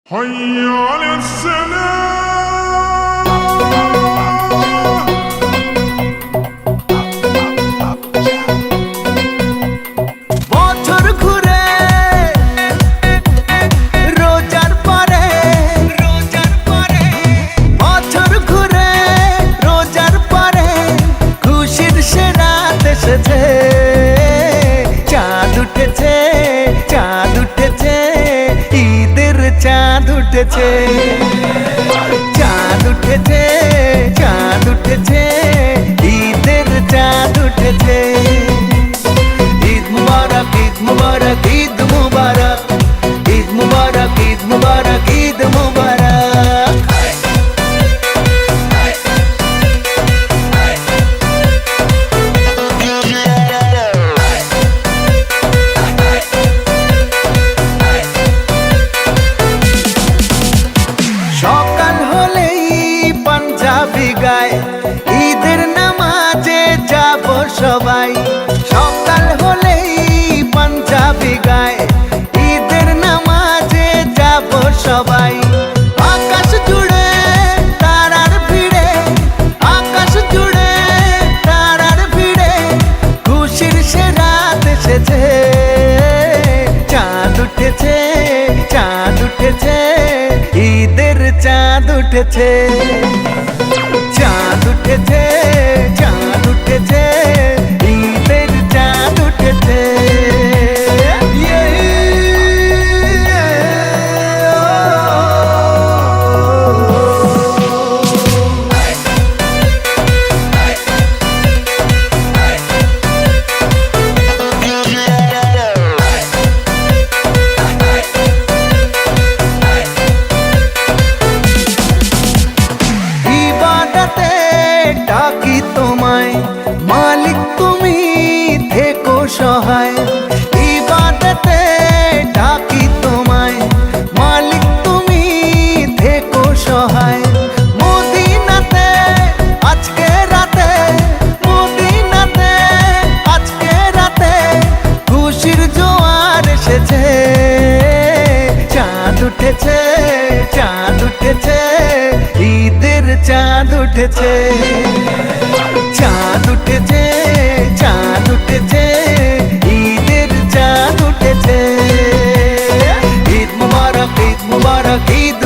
حي على السلام. বছর ঘুরে রোজার পরে বছর ঘুরে রোজার পরে খুশির সে রাত এসেছে। চাঁদ উঠেছে, চাঁদ উঠেছে, ঈদের চাঁদ উঠেছে। চাঁদ উঠেছে, চাঁদ উঠেছে, ঈদের চাঁদ উঠেছে। ঈদ মুবারক, ঈদ মুবারক, ঈদ মুবারক, ঈদ মুবারক, ঈদ মুবারক, ঈদ মুবারক। সকাল হলেই পাঞ্জাবি গায়, ঈদের নামাজে যাব সবাই। সকাল হলেই পাঞ্জাবি গায়, ঈদের নামাজে যাব সবাই। আকাশ জুড়ে তারার ভিড়ে, আকাশ জুড়ে তারার ভিড়ে খুশির সে রাত এসেছে। চাঁদ উঠেছে, চাঁদ উঠেছে, ঈদের চাঁদ উঠেছে। চাঁদ উঠেছে, চাঁদ উঠেছে, ঈদের চাঁদ উঠেছে। ইবাদতে ডাকি তোমায়, মালিক তুমি থেকো সহায়। ইবাদতে ডাকি তোমায়, মালিক তুমি থেকো সহায়। মদিনাতে আজকে রাতে, মদিনাতে আজকে রাতে খুশির জোয়ার এসেছে। চাঁদ উঠেছে, চাঁদ উঠেছে, ঈদের চাঁদ উঠেছে। চাঁদ উঠেছে, চাঁদ উঠেছে, ঈদের চাঁদ উঠেছে। ঈদ মুবারক, ঈদ মুবারক, ঈদ